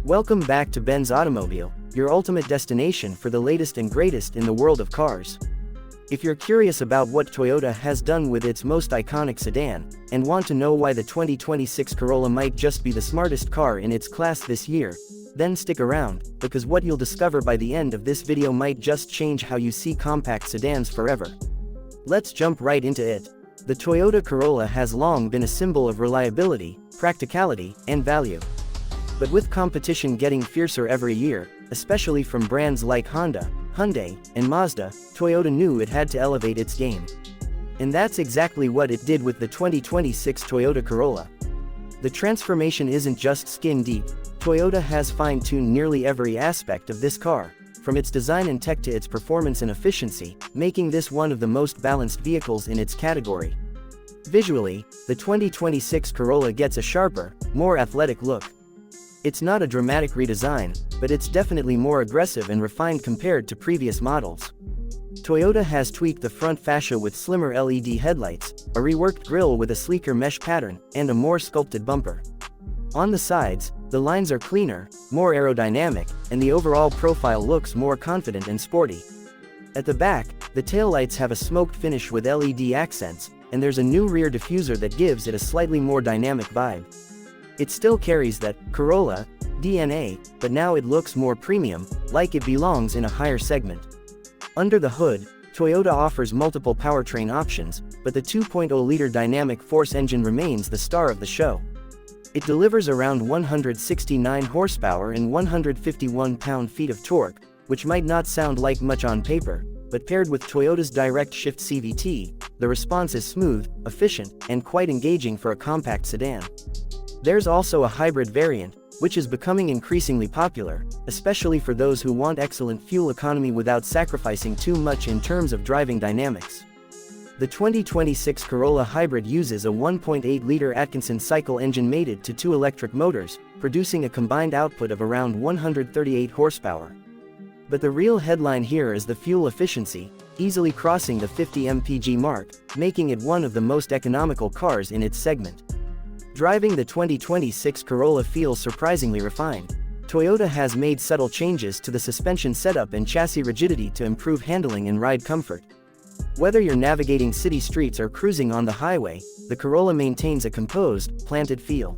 Welcome back to Benz Automobile, your ultimate destination for the latest and greatest in the world of cars. If you're curious about what Toyota has done with its most iconic sedan, and want to know why the 2026 Corolla might just be the smartest car in its class this year, then stick around, because what you'll discover by the end of this video might just change how you see compact sedans forever. Let's jump right into it. The Toyota Corolla has long been a symbol of reliability, practicality, and value. But with competition getting fiercer every year, especially from brands like Honda, Hyundai, and Mazda, Toyota knew it had to elevate its game. And that's exactly what it did with the 2026 Toyota Corolla. The transformation isn't just skin deep. Toyota has fine-tuned nearly every aspect of this car, from its design and tech to its performance and efficiency, making this one of the most balanced vehicles in its category. Visually, the 2026 Corolla gets a sharper, more athletic look. It's not a dramatic redesign, but it's definitely more aggressive and refined compared to previous models. Toyota has tweaked the front fascia with slimmer LED headlights, a reworked grille with a sleeker mesh pattern, and a more sculpted bumper. On the sides, the lines are cleaner, more aerodynamic, and the overall profile looks more confident and sporty. At the back, the taillights have a smoked finish with LED accents, and there's a new rear diffuser that gives it a slightly more dynamic vibe. It still carries that Corolla DNA, but now it looks more premium, like it belongs in a higher segment. Under the hood, Toyota offers multiple powertrain options, but the 2.0-liter dynamic force engine remains the star of the show. It delivers around 169 horsepower and 151 pound-feet of torque, which might not sound like much on paper, but paired with Toyota's direct shift CVT, the response is smooth, efficient, and quite engaging for a compact sedan. There's also a hybrid variant, which is becoming increasingly popular, especially for those who want excellent fuel economy without sacrificing too much in terms of driving dynamics. The 2026 Corolla Hybrid uses a 1.8-liter Atkinson cycle engine mated to two electric motors, producing a combined output of around 138 horsepower. But the real headline here is the fuel efficiency, easily crossing the 50 mpg mark, making it one of the most economical cars in its segment. Driving the 2026 Corolla feels surprisingly refined. Toyota has made subtle changes to the suspension setup and chassis rigidity to improve handling and ride comfort. Whether you're navigating city streets or cruising on the highway, the Corolla maintains a composed, planted feel.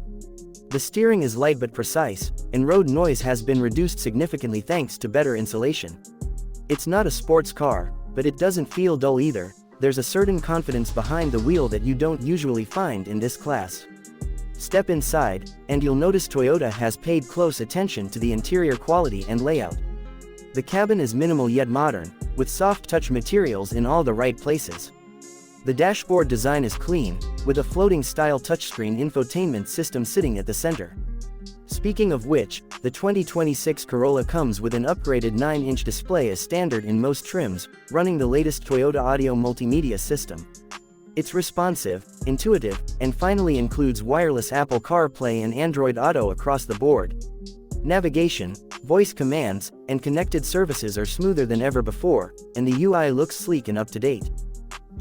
The steering is light but precise, and road noise has been reduced significantly thanks to better insulation. It's not a sports car, but it doesn't feel dull either. There's a certain confidence behind the wheel that you don't usually find in this class. Step inside, and you'll notice Toyota has paid close attention to the interior quality and layout. The cabin is minimal yet modern, with soft-touch materials in all the right places. The dashboard design is clean, with a floating-style touchscreen infotainment system sitting at the center. Speaking of which, the 2026 Corolla comes with an upgraded 9-inch display as standard in most trims, running the latest Toyota audio multimedia system. It's responsive, intuitive, and finally includes wireless Apple CarPlay and Android Auto across the board. Navigation, voice commands, and connected services are smoother than ever before, and the UI looks sleek and up-to-date.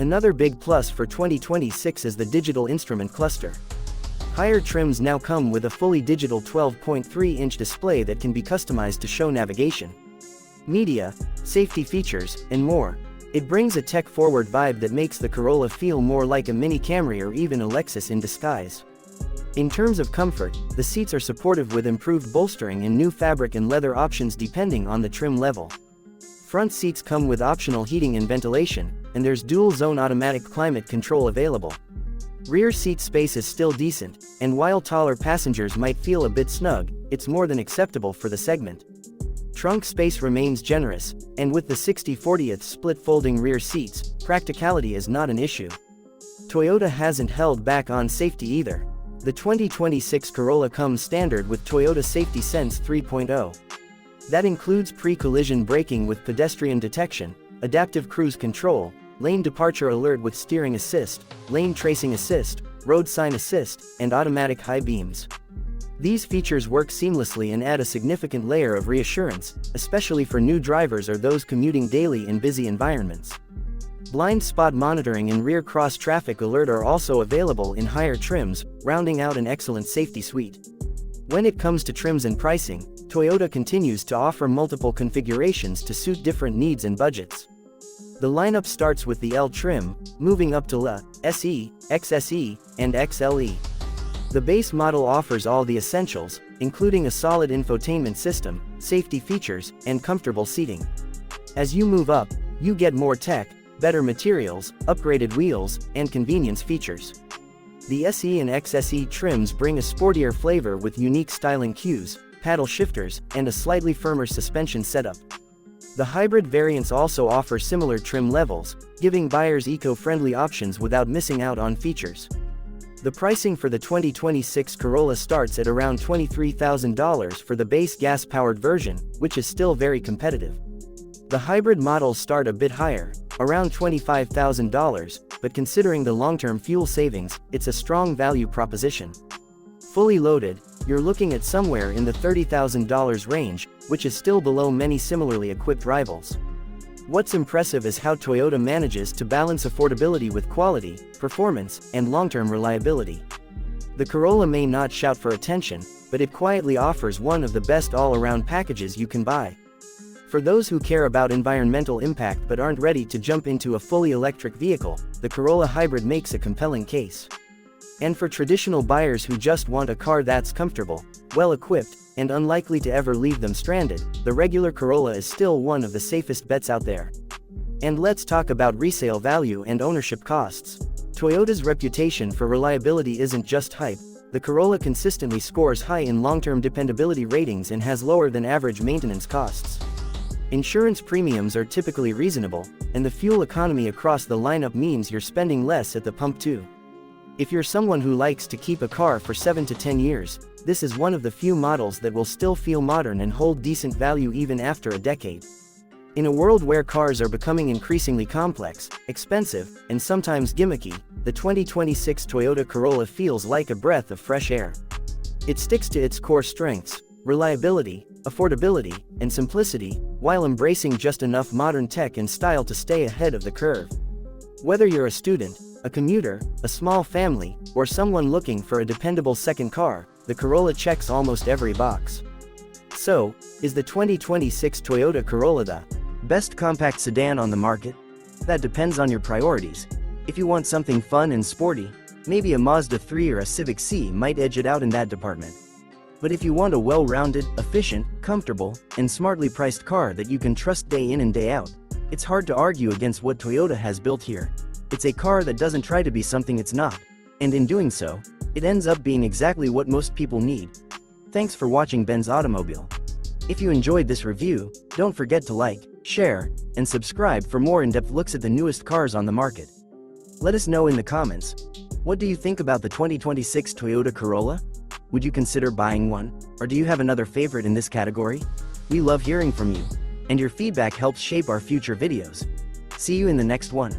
Another big plus for 2026 is the digital instrument cluster. Higher trims now come with a fully digital 12.3-inch display that can be customized to show navigation, media, safety features, and more. It brings a tech-forward vibe that makes the Corolla feel more like a mini Camry or even a Lexus in disguise. In terms of comfort, the seats are supportive with improved bolstering and new fabric and leather options depending on the trim level. Front seats come with optional heating and ventilation, and there's dual-zone automatic climate control available. Rear seat space is still decent, and while taller passengers might feel a bit snug, it's more than acceptable for the segment. Trunk space remains generous, and with the 60/40 split folding rear seats, practicality is not an issue. Toyota hasn't held back on safety either. The 2026 Corolla comes standard with Toyota Safety Sense 3.0. That includes pre-collision braking with pedestrian detection, adaptive cruise control, lane departure alert with steering assist, lane tracing assist, road sign assist, and automatic high beams. These features work seamlessly and add a significant layer of reassurance, especially for new drivers or those commuting daily in busy environments. Blind spot monitoring and rear cross traffic alert are also available in higher trims, rounding out an excellent safety suite. When it comes to trims and pricing, Toyota continues to offer multiple configurations to suit different needs and budgets. The lineup starts with the L trim, moving up to La, SE, XSE, and XLE. The base model offers all the essentials, including a solid infotainment system, safety features, and comfortable seating. As you move up, you get more tech, better materials, upgraded wheels, and convenience features. The SE and XSE trims bring a sportier flavor with unique styling cues, paddle shifters, and a slightly firmer suspension setup. The hybrid variants also offer similar trim levels, giving buyers eco-friendly options without missing out on features. The pricing for the 2026 Corolla starts at around $23,000 for the base gas-powered version, which is still very competitive. The hybrid models start a bit higher, around $25,000, but considering the long-term fuel savings, it's a strong value proposition. Fully loaded, you're looking at somewhere in the $30,000 range, which is still below many similarly equipped rivals. What's impressive is how Toyota manages to balance affordability with quality, performance, and long-term reliability. The Corolla may not shout for attention, but it quietly offers one of the best all-around packages you can buy. For those who care about environmental impact but aren't ready to jump into a fully electric vehicle, the Corolla Hybrid makes a compelling case. And for traditional buyers who just want a car that's comfortable, well-equipped, and unlikely to ever leave them stranded, the regular Corolla is still one of the safest bets out there. And let's talk about resale value and ownership costs. Toyota's reputation for reliability isn't just hype. The Corolla consistently scores high in long-term dependability ratings and has lower than average maintenance costs. Insurance premiums are typically reasonable, and the fuel economy across the lineup means you're spending less at the pump too. If you're someone who likes to keep a car for 7 to 10 years, this is one of the few models that will still feel modern and hold decent value even after a decade. In a world where cars are becoming increasingly complex, expensive, and sometimes gimmicky, the 2026 Toyota Corolla feels like a breath of fresh air. It sticks to its core strengths: reliability, affordability, and simplicity, while embracing just enough modern tech and style to stay ahead of the curve. Whether you're a student, a commuter, a small family, or someone looking for a dependable second car, the Corolla checks almost every box. So, is the 2026 Toyota Corolla the best compact sedan on the market? That depends on your priorities. If you want something fun and sporty, maybe a Mazda 3 or a Civic C might edge it out in that department. But if you want a well-rounded, efficient, comfortable, and smartly priced car that you can trust day in and day out, it's hard to argue against what Toyota has built here. It's a car that doesn't try to be something it's not, and in doing so, it ends up being exactly what most people need. Thanks for watching Ben's Automobile. If you enjoyed this review, don't forget to like, share, and subscribe for more in-depth looks at the newest cars on the market. Let us know in the comments. What do you think about the 2026 Toyota Corolla? Would you consider buying one, or do you have another favorite in this category? We love hearing from you, and your feedback helps shape our future videos. See you in the next one.